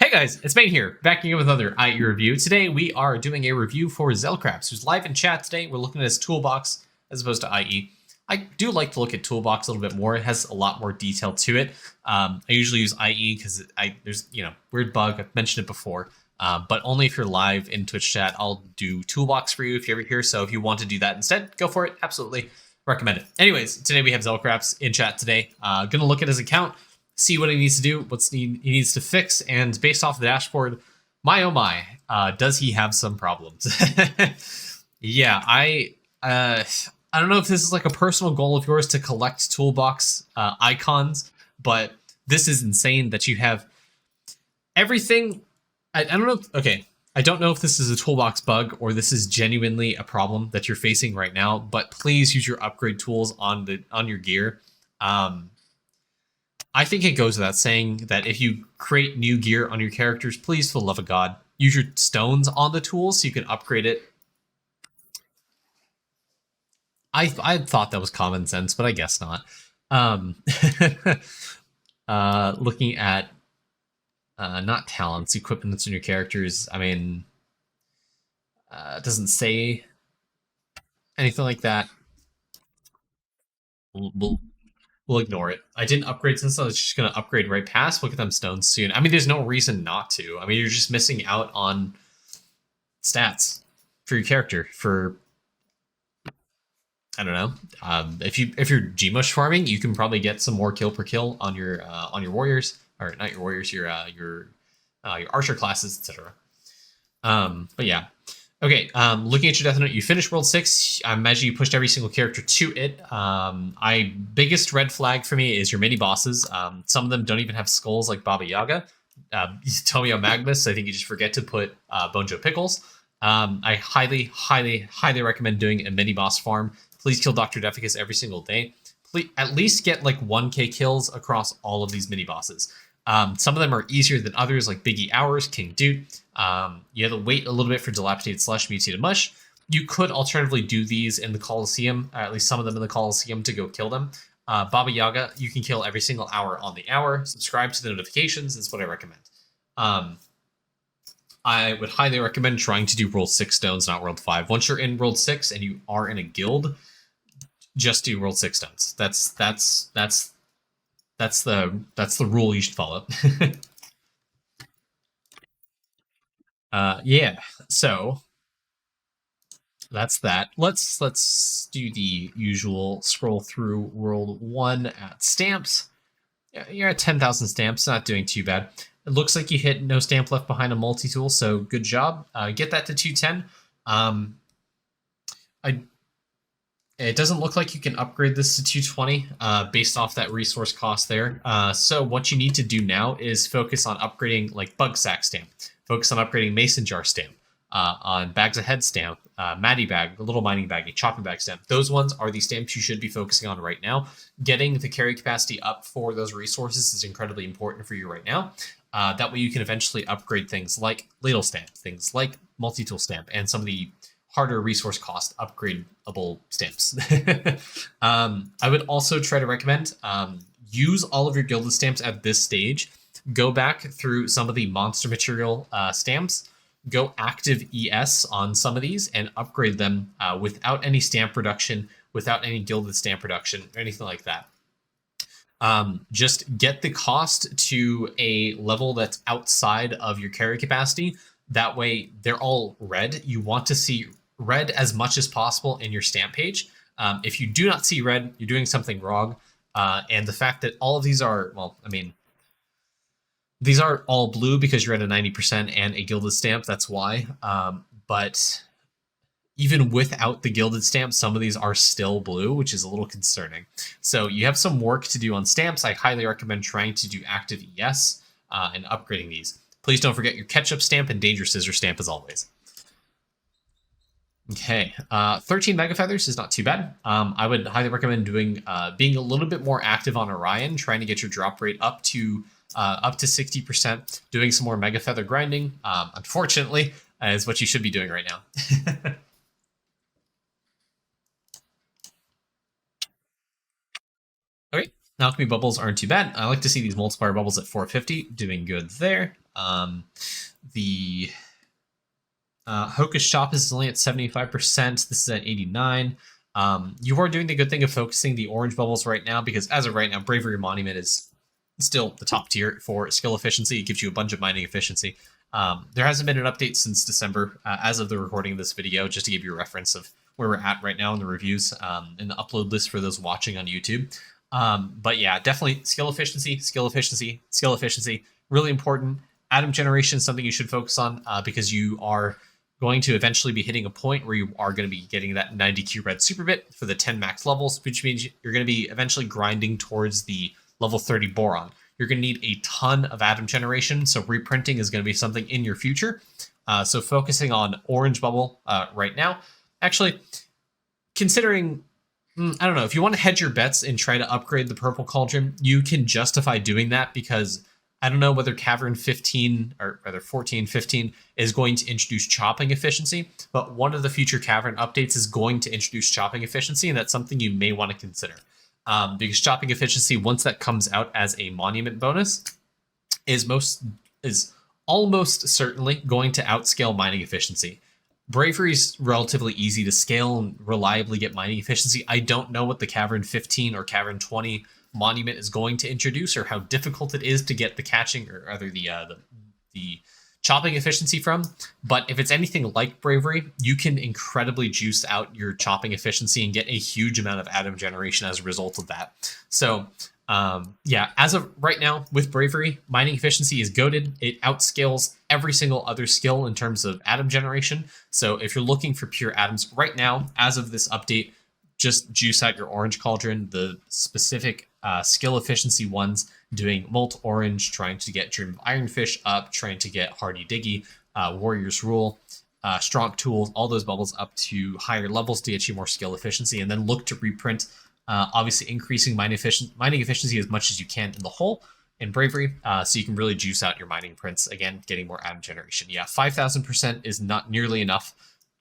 Hey guys, it's Bane here, backing up with another IE review. Today we are doing a review for Zelkraps, who's live in chat today. We're looking at his toolbox as opposed to IE. I do like to look at toolbox a little bit more. It has a lot more detail to it. I usually use IE because there's weird bug. I've mentioned it before, but only if you're live in Twitch chat. I'll do toolbox for you if you're ever here. So if you want to do that instead, go for it. Absolutely recommend it. Anyways, today we have Zelkraps in chat today. Gonna look at his account, see what he needs to do, what he needs to fix, and based off the dashboard, my oh my, does he have some problems? Yeah, I don't know if this is like a personal goal of yours to collect toolbox icons, but this is insane that you have everything. I don't know. Okay, I don't know if this is a toolbox bug or this is genuinely a problem that you're facing right now, but please use your upgrade tools on your gear. I think it goes without saying that if you create new gear on your characters, please, for the love of God, use your stones on the tools so you can upgrade it. I thought that was common sense, but I guess not. Looking at not talents, equipment that's in your characters. I mean, it doesn't say anything like that. We'll ignore it. I didn't upgrade since I was just going to upgrade right past. Look at them stones soon. I mean, there's no reason not to. I mean, you're just missing out on stats for your character. For I don't know. If you're Gmush farming, you can probably get some more kill per kill on your warriors, or not your warriors, your archer classes, etc. But yeah. Okay, looking at your Death Note, you finished World 6. I imagine you pushed every single character to it. Biggest red flag for me is your mini-bosses. Some of them don't even have skulls like Baba Yaga. Tomio Magnus, I think you just forget to put Bonjo Pickles. I highly recommend doing a mini-boss farm. Please kill Dr. Defecus every single day. Please, at least get like 1k kills across all of these mini-bosses. Some of them are easier than others, like Biggie Hours, King Dude. You have to wait a little bit for Dilapidated Slush, Mutated Mush. You could alternatively do these in the Coliseum, or at least some of them in the Coliseum, to go kill them. Baba Yaga, you can kill every single hour on the hour. Subscribe to the notifications is what I recommend. I would highly recommend trying to do World 6 stones, not World 5. Once you're in World 6 and you are in a guild, just do World 6 stones. That's the rule you should follow. Yeah, so that's that. Let's do the usual scroll through World 1 at stamps. You're at 10,000 stamps, not doing too bad. It looks like you hit no stamp left behind a multi-tool, so good job. Get that to 210. It doesn't look like you can upgrade this to 220 based off that resource cost there. So what you need to do now is focus on upgrading like Bug Sack Stamp. Focus on upgrading Mason Jar Stamp, on Bags of Head Stamp, Matty Bag, the Little Mining Bag, Chopping Bag Stamp. Those ones are the stamps you should be focusing on right now. Getting the carry capacity up for those resources is incredibly important for you right now. That way you can eventually upgrade things like Ladle Stamp, things like Multi-Tool Stamp, and some of the harder resource cost upgradable stamps. I would also try to recommend use all of your gilded stamps at this stage. Go back through some of the monster material stamps. Go active ES on some of these and upgrade them without any stamp reduction, without any gilded stamp reduction, or anything like that. Just get the cost to a level that's outside of your carry capacity. That way, they're all red. You want to see red as much as possible in your stamp page. If you do not see red, you're doing something wrong. And the fact that all of these are, well, I mean, these are all blue because you're at a 90% and a gilded stamp. That's why. But even without the gilded stamp, some of these are still blue, which is a little concerning. So you have some work to do on stamps. I highly recommend trying to do active ES and upgrading these. Please don't forget your ketchup stamp and danger scissor stamp as always. Okay, 13 Mega Feathers is not too bad. I would highly recommend doing being a little bit more active on Orion, trying to get your drop rate up to 60%, doing some more Mega Feather grinding. Unfortunately, is what you should be doing right now. Okay, Alchemy bubbles aren't too bad. I like to see these multiplier bubbles at 450, doing good there. The Hocus Shop is only at 75%. This is at 89. You are doing the good thing of focusing the orange bubbles right now, because as of right now, Bravery Monument is still the top tier for skill efficiency. It gives you a bunch of mining efficiency. There hasn't been an update since December, as of the recording of this video, just to give you a reference of where we're at right now in the reviews, in the upload list for those watching on YouTube. But yeah, definitely skill efficiency, skill efficiency, skill efficiency, really important. Atom generation is something you should focus on, because you are going to eventually be hitting a point where you are going to be getting that 90Q red super bit for the 10 max levels, which means you're going to be eventually grinding towards the level 30 boron. You're going to need a ton of atom generation, so reprinting is going to be something in your future. So focusing on orange bubble right now. Actually, considering, I don't know, if you want to hedge your bets and try to upgrade the purple cauldron, you can justify doing that, because I don't know whether Cavern 15, or rather 14, 15, is going to introduce chopping efficiency, but one of the future Cavern updates is going to introduce chopping efficiency, and that's something you may want to consider. Because chopping efficiency, once that comes out as a monument bonus, is almost certainly going to outscale mining efficiency. Bravery is relatively easy to scale and reliably get mining efficiency. I don't know what the Cavern 15 or Cavern 20 monument is going to introduce, or how difficult it is to get the catching, or rather the chopping efficiency from. But if it's anything like Bravery, you can incredibly juice out your chopping efficiency and get a huge amount of atom generation as a result of that. So yeah, as of right now with Bravery, mining efficiency is goated. It outscales every single other skill in terms of atom generation. So if you're looking for pure atoms right now, as of this update, just juice out your orange cauldron. The specific skill efficiency ones, doing Molt Orange, trying to get Dream of Ironfish up, trying to get Hardy Diggy, Warrior's Rule, Strong Tools, all those bubbles up to higher levels to get you more skill efficiency, and then look to reprint, obviously increasing mining efficiency as much as you can in the whole in Bravery, so you can really juice out your mining prints, again, getting more atom generation. Yeah, 5,000% is not nearly enough.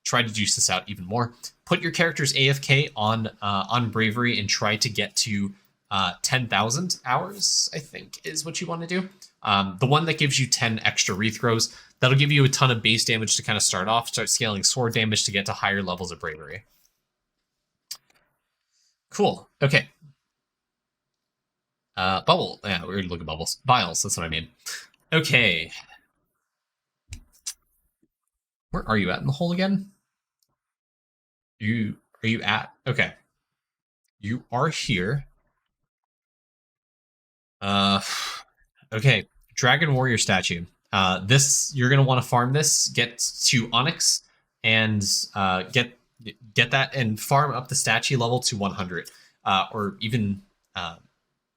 Try to juice this out even more. Put your characters AFK on Bravery and try to get to 10,000 hours, I think, is what you want to do. The one that gives you 10 extra wreath throws, that'll give you a ton of base damage to kind of start off, start scaling sword damage to get to higher levels of Bravery. Cool. Okay. Bubble. Yeah, we're gonna look at bubbles. Vials, that's what I mean. Okay. Where are you at in the hole again? Are you at? Okay. You are here. Okay. Dragon Warrior statue. This, you're gonna want to farm this, get to Onyx, and get that and farm up the statue level to 100, or even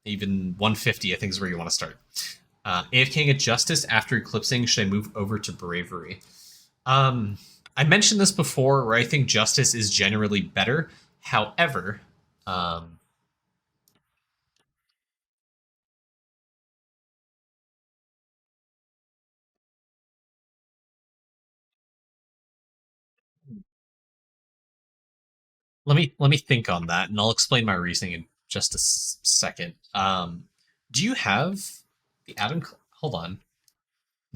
150. I think is where you want to start. AFKing at Justice after eclipsing. Should I move over to Bravery? I mentioned this before, where I think Justice is generally better. However, let me think on that, and I'll explain my reasoning in just a second. Do you have the atom? Hold on.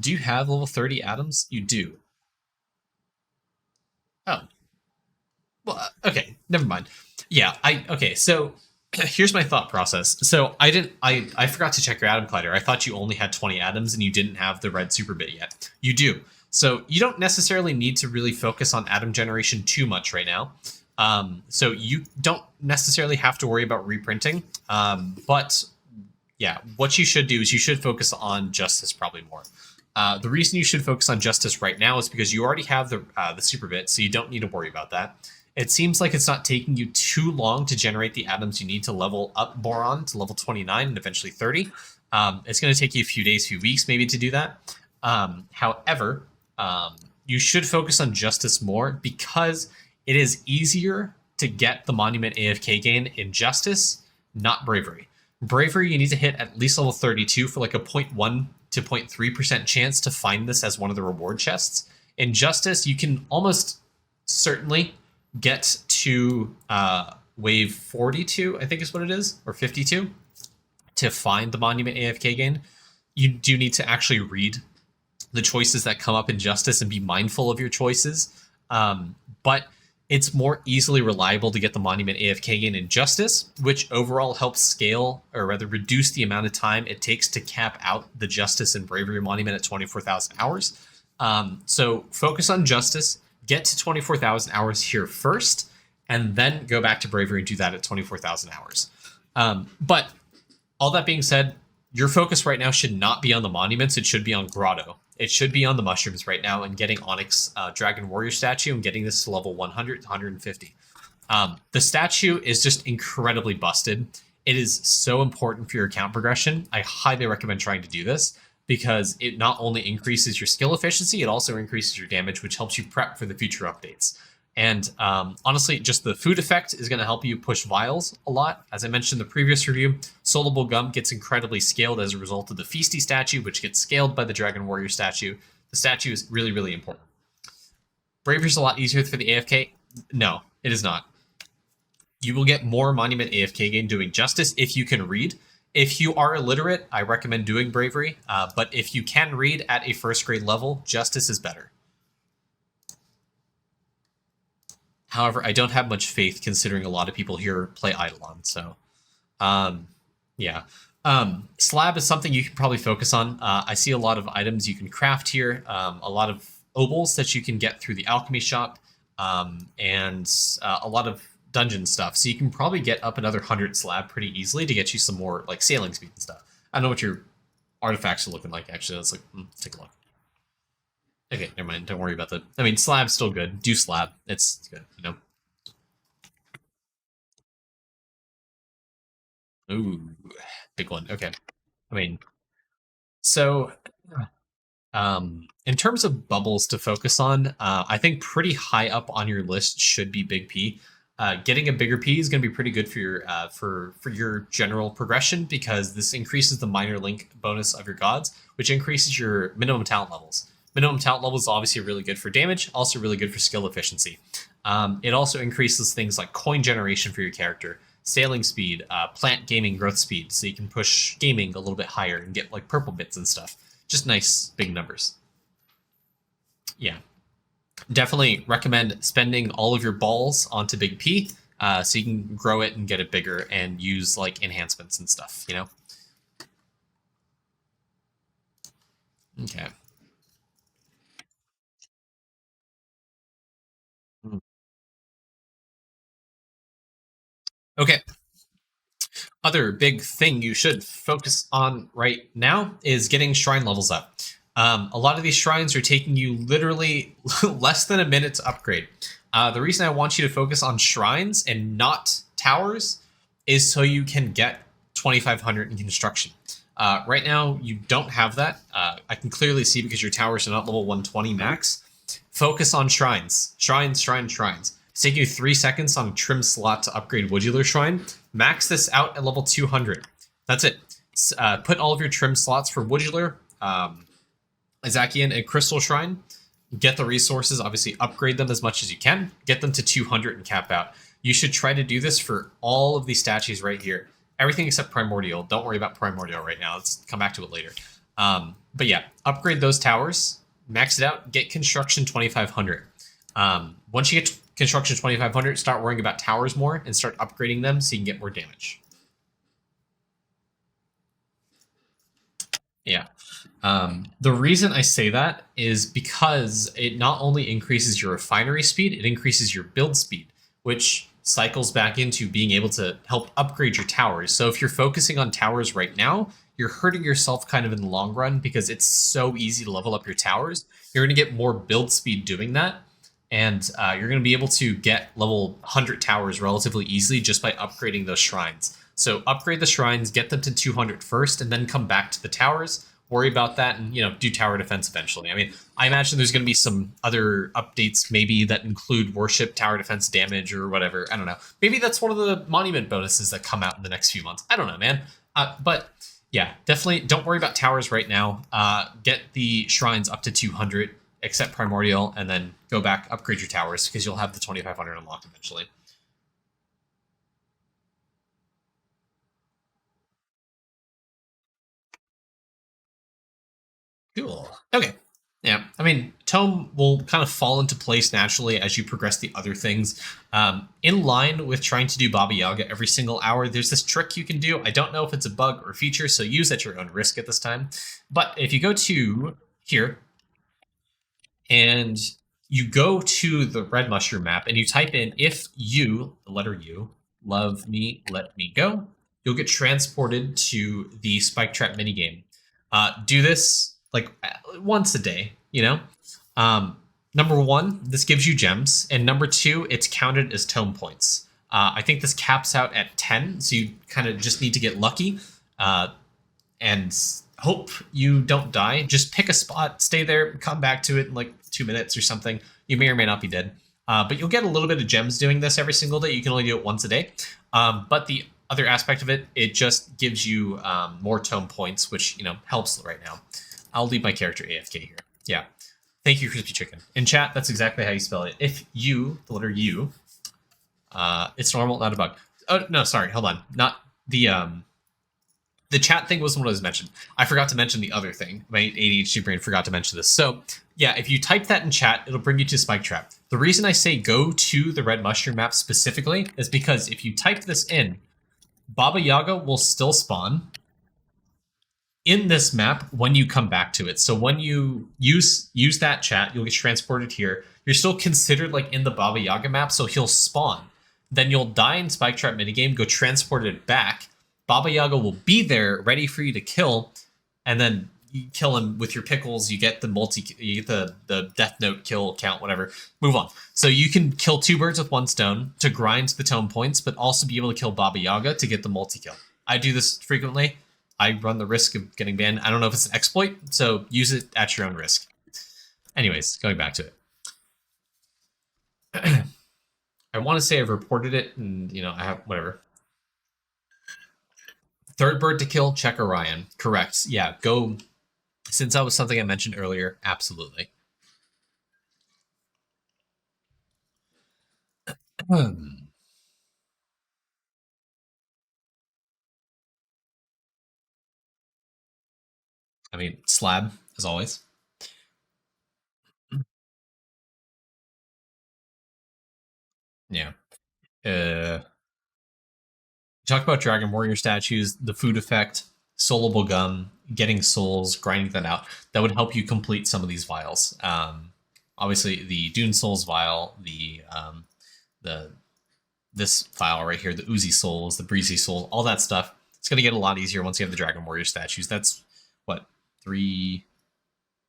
Do you have level 30 atoms? You do. Oh. Well, okay, never mind. Yeah, okay, so here's my thought process. So I forgot to check your atom collider. I thought you only had 20 atoms and you didn't have the red super bit yet. You do. So you don't necessarily need to really focus on atom generation too much right now. So you don't necessarily have to worry about reprinting. But yeah, what you should do is you should focus on Justice probably more. The reason you should focus on Justice right now is because you already have the super bit, so you don't need to worry about that. It seems like it's not taking you too long to generate the atoms you need to level up Boron to level 29 and eventually 30. It's going to take you a few days, few weeks maybe to do that. However, you should focus on Justice more, because it is easier to get the Monument AFK gain in Justice, not Bravery. Bravery, you need to hit at least level 32 for like a 0.1 to 0.3% chance to find this as one of the reward chests. In Justice, you can almost certainly get to wave 42, I think is what it is, or 52, to find the Monument AFK gain. You do need to actually read the choices that come up in Justice and be mindful of your choices. But it's more easily reliable to get the Monument AFK gain in Justice, which overall helps scale, or rather reduce the amount of time it takes to cap out the Justice and Bravery Monument at 24,000 hours. So focus on Justice, get to 24,000 hours here first, and then go back to Bravery and do that at 24,000 hours. But all that being said, your focus right now should not be on the monuments. It should be on Grotto. It should be on the mushrooms right now and getting Onyx Dragon Warrior statue and getting this to level 100 to 150. The statue is just incredibly busted. It is so important for your account progression. I highly recommend trying to do this because it not only increases your skill efficiency, it also increases your damage, which helps you prep for the future updates. And honestly, just the food effect is going to help you push vials a lot. As I mentioned in the previous review, Solable Gum gets incredibly scaled as a result of the Feasty statue, which gets scaled by the Dragon Warrior statue. The statue is really, really important. Bravery is a lot easier for the AFK. No, it is not. You will get more Monument AFK gain doing Justice if you can read. If you are illiterate, I recommend doing Bravery. But if you can read at a first grade level, Justice is better. However, I don't have much faith considering a lot of people here play Idleon. So, yeah. Slab is something you can probably focus on. I see a lot of items you can craft here, a lot of obols that you can get through the Alchemy shop, and a lot of dungeon stuff. So you can probably get up another 100 slab pretty easily to get you some more like sailing speed and stuff. I don't know what your artifacts are looking like, actually. Let's take a look. Okay, never mind. Don't worry about that. I mean, slab's still good. Do slab. It's good, you know. Ooh, big one. Okay. I mean, so in terms of bubbles to focus on, I think pretty high up on your list should be Big P. Getting a bigger P is going to be pretty good for your for your general progression because this increases the minor link bonus of your gods, which increases your minimum talent levels. Minimum talent level is obviously really good for damage, also really good for skill efficiency. It also increases things like coin generation for your character, sailing speed, plant gaming growth speed, so you can push gaming a little bit higher and get like purple bits and stuff. Just nice big numbers. Yeah, definitely recommend spending all of your balls onto Big P, so you can grow it and get it bigger and use like enhancements and stuff. You know. Okay. Okay. Other big thing you should focus on right now is getting shrine levels up. A lot of these shrines are taking you literally less than a minute to upgrade. The reason I want you to focus on shrines and not towers is so you can get 2,500 in construction. Right now, you don't have that. I can clearly see because your towers are not level 120 max. Focus on shrines. Shrines, shrines, shrines. It's taking you 3 seconds on a trim slot to upgrade Woodular Shrine. Max this out at level 200. That's it. Put all of your trim slots for Woodular, Izakian, and Crystal Shrine. Get the resources, obviously upgrade them as much as you can. Get them to 200 and cap out. You should try to do this for all of these statues right here. Everything except Primordial. Don't worry about Primordial right now. Let's come back to it later. But yeah, upgrade those towers, max it out, get construction 2,500. Once you get construction 2,500, start worrying about towers more and start upgrading them so you can get more damage. Yeah. The reason I say that is because it not only increases your refinery speed, it increases your build speed, which cycles back into being able to help upgrade your towers. So if you're focusing on towers right now, you're hurting yourself kind of in the long run because it's so easy to level up your towers. You're going to get more build speed doing that. And you're going to be able to get level 100 towers relatively easily just by upgrading those shrines. So upgrade the shrines, get them to 200 first, and then come back to the towers. Worry about that and, do tower defense eventually. I mean, I imagine there's going to be some other updates maybe that include worship, tower defense damage, or whatever. I don't know. Maybe that's one of the monument bonuses that come out in the next few months. I don't know, man. But yeah, definitely don't worry about towers right now. Get the shrines up to 200, accept Primordial, and then go back, upgrade your towers, because you'll have the 2,500 unlocked eventually. Cool. Okay. mean, Tome will kind of fall into place naturally as you progress the other things. In line with trying to do Baba Yaga every single hour, there's this trick you can do. I don't know if it's a bug or a feature, so use at your own risk at this time. But if you go to here, and you go to the red mushroom map and you type in if you, the letter U, love me, let me go, you'll get transported to the spike trap minigame. Do this like once a day, you know? Number one, this gives you gems. And number two, it's counted as tome points. I think this caps out at 10, so you kind of just need to get lucky. And hope you don't die. Just pick a spot, stay there, come back to it in like 2 minutes or something. You may or may not be dead. But you'll get a little bit of gems doing this every single day. You can only do it once a day. But the other aspect of it, it just gives you more tome points, which, you know, helps right now. I'll leave my character AFK here. Yeah. Thank you, Crispy Chicken. In chat, that's exactly how you spell it. If you, the letter U, it's normal, not a bug. Oh, no, sorry, hold on. Not the chat thing wasn't what I was mentioned. I forgot to mention the other thing. My ADHD brain forgot to mention this. So yeah, if you type that in chat, it'll bring you to Spike Trap. The reason I say go to the red mushroom map specifically is because if you type this in, Baba Yaga will still spawn in this map when you come back to it. So when you use that chat, you'll get transported here. You're still considered like in the Baba Yaga map, so he'll spawn. Then you'll die in Spike Trap minigame, go transported back. Baba Yaga will be there, ready for you to kill, and then you kill him with your pickles. You get you get the Death Note kill count, whatever. Move on. So you can kill 2 birds with 1 stone to grind the tome points, but also be able to kill Baba Yaga to get the multi kill. I do this frequently. I run the risk of getting banned. I don't know if it's an exploit, so use it at your own risk. Anyways, going back to it. I want to say I've reported it, and you know I have whatever. Third bird to kill, check Orion. Correct. Yeah, go. Since that was something I mentioned earlier, absolutely. I mean, slab, as always. Yeah. Talk about Dragon Warrior statues, the food effect, soulable gum, getting souls, grinding that out. That would help you complete some of these vials. Obviously, the Dune Souls vial, the this vial right here, the Oozy Souls, the Breezy Soul, all that stuff. It's going to get a lot easier once you have the Dragon Warrior statues. That's what 3.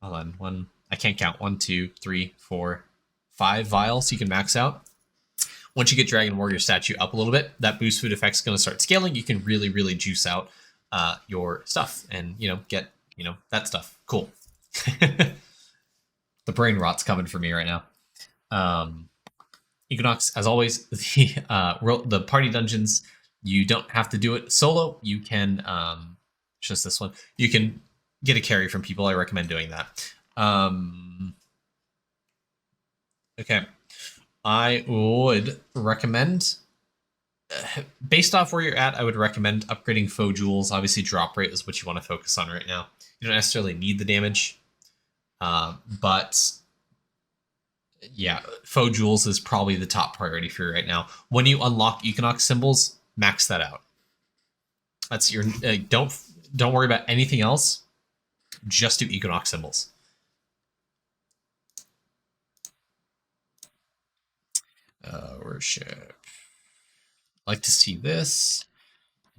Hold on, 1. I can't count. 1, 2, 3, 4, 5 vials you can max out. Once you get Dragon Warrior statue up a little bit, that boost food effect is going to start scaling. You can really, really juice out your stuff and, you know, get, you know, that stuff. Cool. The brain rot's coming for me right now. Equinox, as always, the party dungeons, you don't have to do it solo. You can, just this one, you can get a carry from people. I recommend doing that. Okay. I would recommend, based off where you're at, I would recommend upgrading faux jewels. Obviously, drop rate is what you want to focus on right now. You don't necessarily need the damage, but yeah, faux jewels is probably the top priority for you right now. When you unlock Equinox symbols, max that out. That's your don't worry about anything else. Just do Equinox symbols. Worship. Like to see this.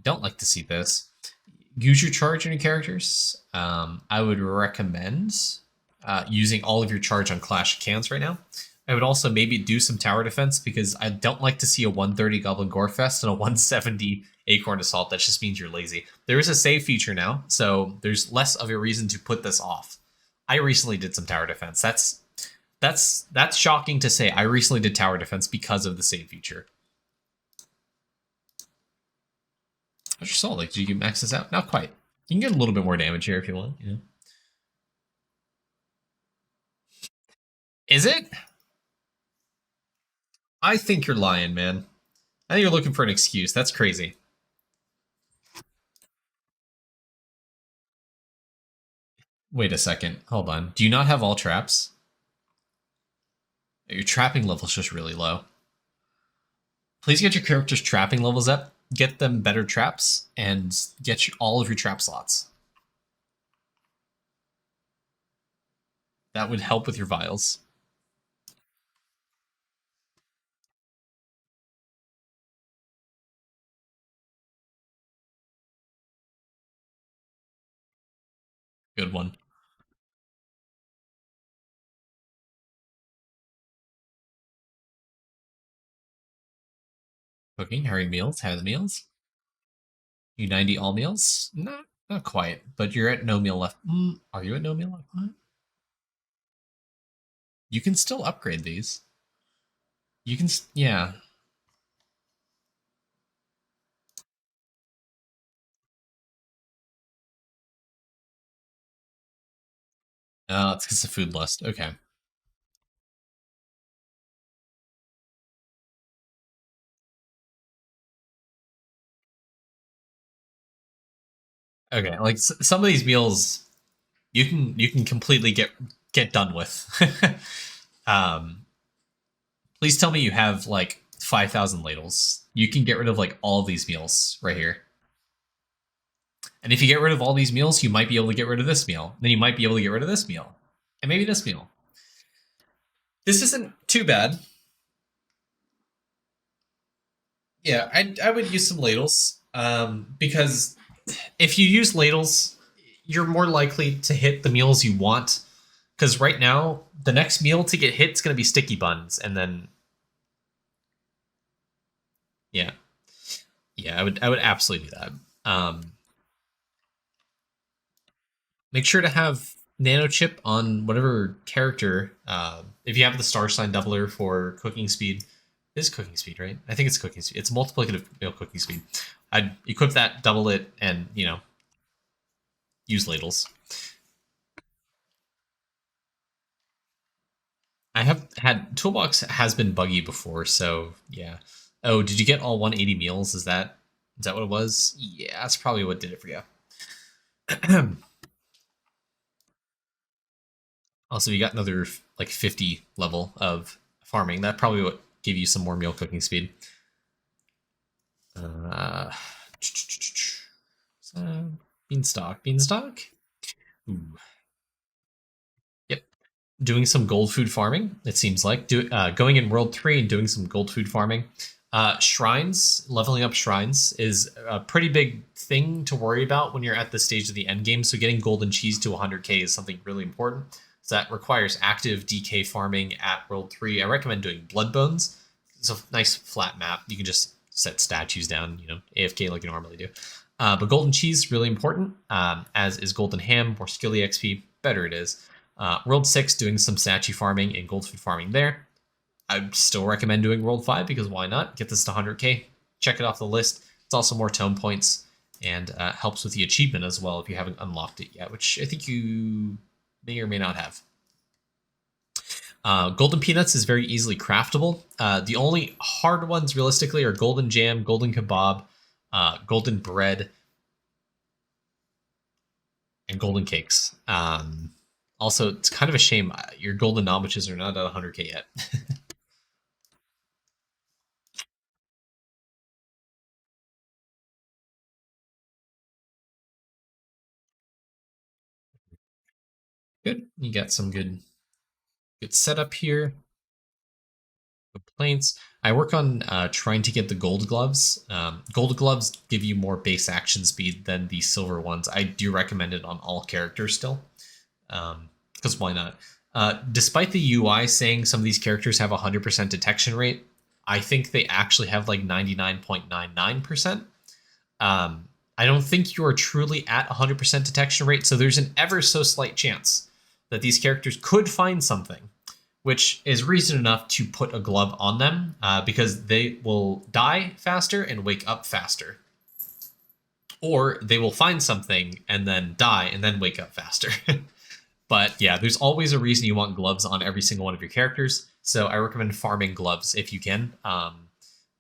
Don't like to see this. Use your charge on your characters. I would recommend using all of your charge on Clash of Clans right now. I would also maybe do some tower defense because I don't like to see a 130 Goblin Gorefest and a 170 Acorn Assault. That just means you're lazy. There is a save feature now, so there's less of a reason to put this off. I recently did some tower defense. That's shocking to say. I recently did tower defense because of the save feature. How's your soul? Like, did you max this out? Not quite. You can get a little bit more damage here if you want. You know. Is it? I think you're lying, man. I think you're looking for an excuse. That's crazy. Wait a second. Hold on. Do you not have all traps? Your trapping level's just really low. Please get your character's trapping levels up, get them better traps, and get all of your trap slots. That would help with your vials. Good one. Cooking, hurry meals, have the meals. You 90 all meals? Not quite, but you're at no meal left. Are you at no meal left? What? You can still upgrade these. You can, yeah. It's because of food lust. Okay. Okay. Like some of these meals, you can completely get done with. um, please tell me you have like 5,000 ladles. You can get rid of like all of these meals right here. And if you get rid of all these meals, you might be able to get rid of this meal. Then you might be able to get rid of this meal. And maybe this meal. This isn't too bad. Yeah, I would use some ladles. Because if you use ladles, you're more likely to hit the meals you want. Because right now, the next meal to get hit is going to be sticky buns. And then, yeah. Yeah, I would absolutely do that. Make sure to have nano chip on whatever character. If you have the star sign doubler for cooking speed, it is cooking speed, right? I think it's cooking speed. It's multiplicative meal cooking speed. I'd equip that, double it, and use ladles. I have had toolbox has been buggy before, so yeah. Oh, did you get all 180 meals? Is that what it was? Yeah, that's probably what did it for you. Also, you got another like 50 level of farming. That probably what gave you some more meal cooking speed. Uh, beanstalk, beanstalk. Ooh. Yep, doing some gold food farming. It seems like going in World 3 and doing some gold food farming. Shrines, leveling up shrines is a pretty big thing to worry about when you're at the stage of the end game. So getting golden cheese to 100k is something really important. So that requires active DK farming at World 3. I recommend doing Blood Bones. It's a nice flat map. You can just set statues down, AFK like you normally do. But golden cheese really important, as is golden ham. More skilly XP, better it is. World 6 doing some statue farming and gold food farming there. I'd still recommend doing World 5 because why not? Get this to 100k, check it off the list. It's also more tome points and helps with the achievement as well if you haven't unlocked it yet, which I think you may or may not have. Golden peanuts is very easily craftable. The only hard ones realistically are golden jam, golden kebab, golden bread, and golden cakes. Also, it's kind of a shame your golden nomaches are not at 100k yet. Good. You got some good setup here. Complaints. I work on trying to get the gold gloves. Gold gloves give you more base action speed than the silver ones. I do recommend it on all characters still, because why not? Despite the UI saying some of these characters have 100% detection rate, I think they actually have like 99.99%. I don't think you are truly at 100% detection rate, so there's an ever so slight chance that these characters could find something, which is reason enough to put a glove on them, because they will die faster and wake up faster. Or they will find something and then die and then wake up faster. But yeah, there's always a reason you want gloves on every single one of your characters. So I recommend farming gloves if you can.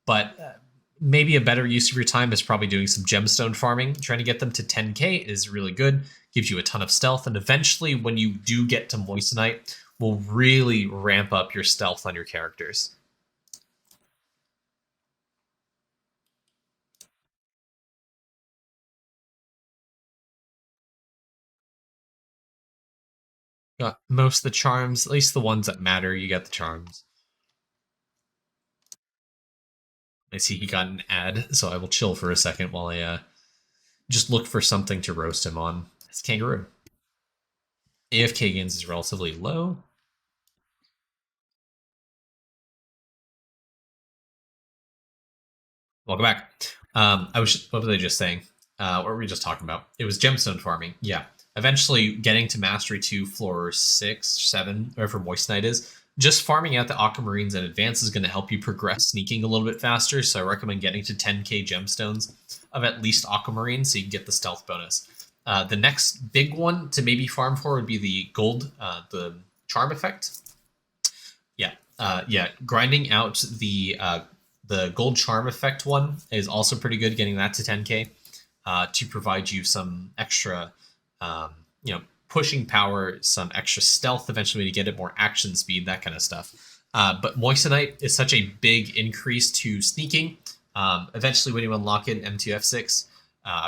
But maybe a better use of your time is probably doing some gemstone farming. Trying to get them to 10k is really good, gives you a ton of stealth, and eventually when you do get to Moissanite, will really ramp up your stealth on your characters. Got most of the charms, at least the ones that matter, you got the charms. I see he got an ad, so I will chill for a second while I just look for something to roast him on. It's Kangaroo. AFK gains is relatively low. Welcome back. What was I just saying? What were we just talking about? It was gemstone farming. Yeah. Eventually getting to mastery 2, floor 6, 7, wherever Moissanite is. Just farming out the aquamarines in advance is going to help you progress sneaking a little bit faster. So I recommend getting to 10k gemstones of at least aquamarine so you can get the stealth bonus. The next big one to maybe farm for would be the gold, the charm effect. Yeah, grinding out the gold charm effect one is also pretty good. Getting that to 10k to provide you some extra, pushing power, some extra stealth. Eventually, to get it more action speed, that kind of stuff. But Moissanite is such a big increase to sneaking. Eventually, when you unlock it in M2F6,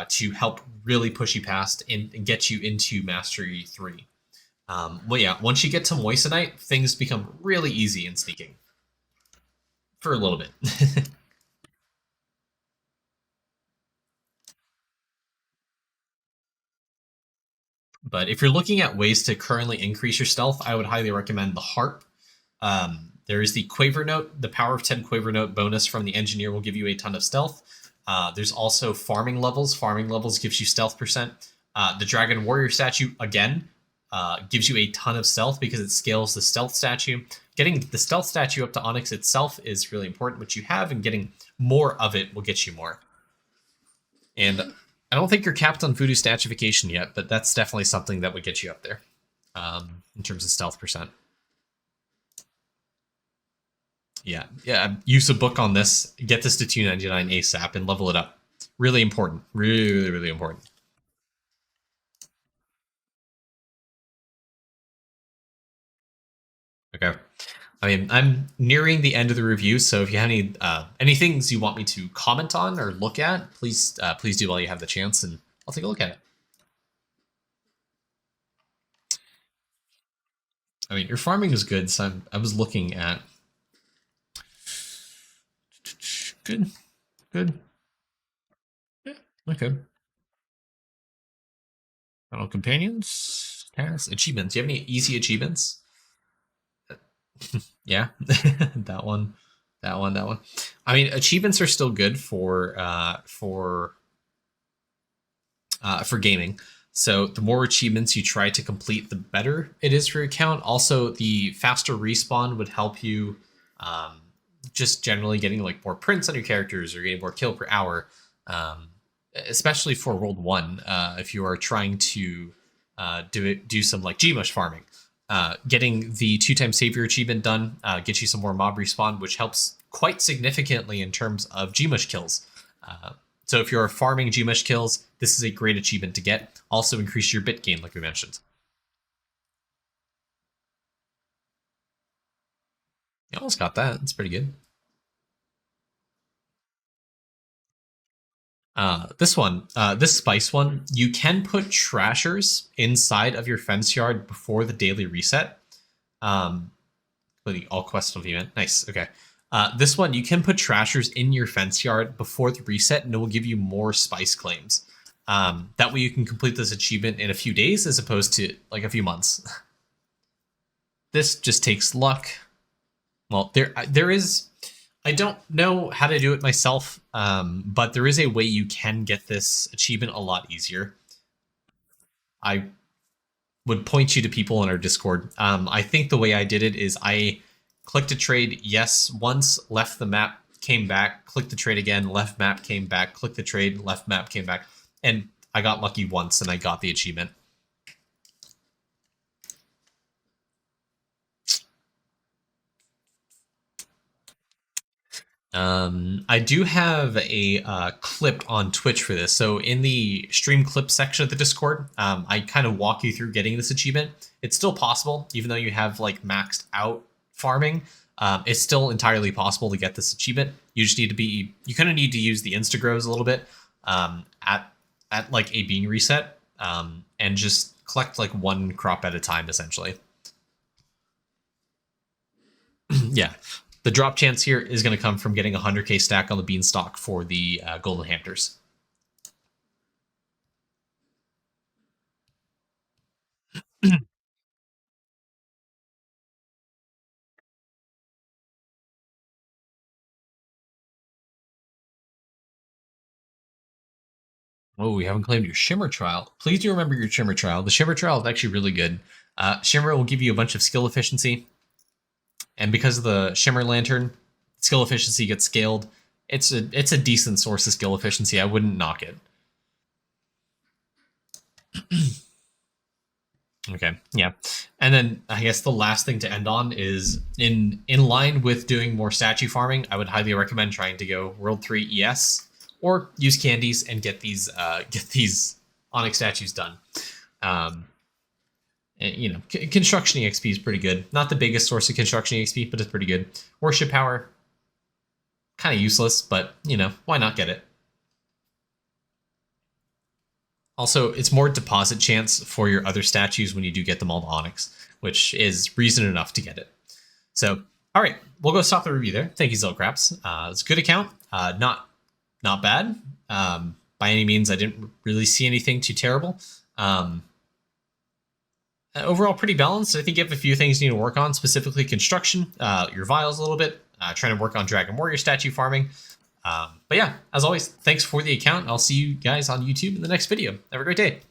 to help really push you past and get you into Mastery 3. Well, yeah, once you get to Moissanite, things become really easy in sneaking. For a little bit. But if you're looking at ways to currently increase your stealth, I would highly recommend the harp. There is the Quaver Note. The Power of 10 Quaver Note bonus from the Engineer will give you a ton of stealth. There's also farming levels. Farming levels gives you stealth percent. The Dragon Warrior statue, again, gives you a ton of stealth because it scales the stealth statue. Getting the stealth statue up to Onyx itself is really important, which you have, and getting more of it will get you more. And I don't think you're capped on voodoo statification yet, but that's definitely something that would get you up there in terms of stealth percent. Yeah. Use a book on this. Get this to 299 ASAP and level it up. Really important. Really, really important. Okay. I mean, I'm nearing the end of the review, so if you have any things you want me to comment on or look at, please do while you have the chance, and I'll take a look at it. I mean, your farming is good, so I was looking at good, good. Yeah, okay. I don't know, companions, tasks, achievements. Do you have any easy achievements? Yeah, that one, that one. I mean, achievements are still good for gaming. So the more achievements you try to complete, the better it is for your account. Also, the faster respawn would help you just generally getting like more prints on your characters or getting more kill per hour, especially for World 1 if you are trying to do some like Gmush farming. Getting the 2x Savior achievement done gets you some more mob respawn, which helps quite significantly in terms of Gmush kills. So if you're farming Gmush kills, this is a great achievement to get. Also increase your bit gain, like we mentioned. You almost got that. That's pretty good. This spice one, you can put trashers inside of your fence yard before the daily reset. Including all questionable event. Nice. Okay. This one, you can put trashers in your fence yard before the reset, and it will give you more spice claims. That way, you can complete this achievement in a few days as opposed to like a few months. This just takes luck. Well, there is. I don't know how to do it myself, but there is a way you can get this achievement a lot easier. I would point you to people in our Discord. I think the way I did it is I clicked a trade, yes, once, left the map, came back, clicked the trade again, left map, came back, clicked the trade, left map, came back, and I got lucky once and I got the achievement. I do have a clip on Twitch for this. So in the stream clip section of the Discord, I kind of walk you through getting this achievement. It's still possible, even though you have like maxed out farming. It's still entirely possible to get this achievement. You just need to be, you kind of need to use the Instagrows a little bit at like a bean reset, and just collect like one crop at a time, essentially. Yeah. The drop chance here is going to come from getting a 100k stack on the beanstalk for the golden hamsters. Oh, we haven't claimed your Shimmer Trial. Please do remember your Shimmer Trial. The Shimmer Trial is actually really good. Shimmer will give you a bunch of skill efficiency. And because of the Shimmer Lantern, skill efficiency gets scaled. It's a decent source of skill efficiency. I wouldn't knock it. Okay, yeah. And then I guess the last thing to end on is in line with doing more statue farming, I would highly recommend trying to go World 3 ES or use candies and get these Onyx statues done. And, you know, construction EXP is pretty good. Not the biggest source of construction EXP, but it's pretty good. Worship power, kind of useless, but you know, why not get it? Also, it's more deposit chance for your other statues when you do get them all to Onyx, which is reason enough to get it. So, all right, we'll go stop the review there. Thank you, Zelkraps. It's a good account. Not bad. By any means, I didn't really see anything too terrible. Overall, pretty balanced. I think you have a few things you need to work on, specifically construction, your vials a little bit, trying to work on Dragon Warrior statue farming. But yeah, as always, thanks for the account. I'll see you guys on YouTube in the next video. Have a great day.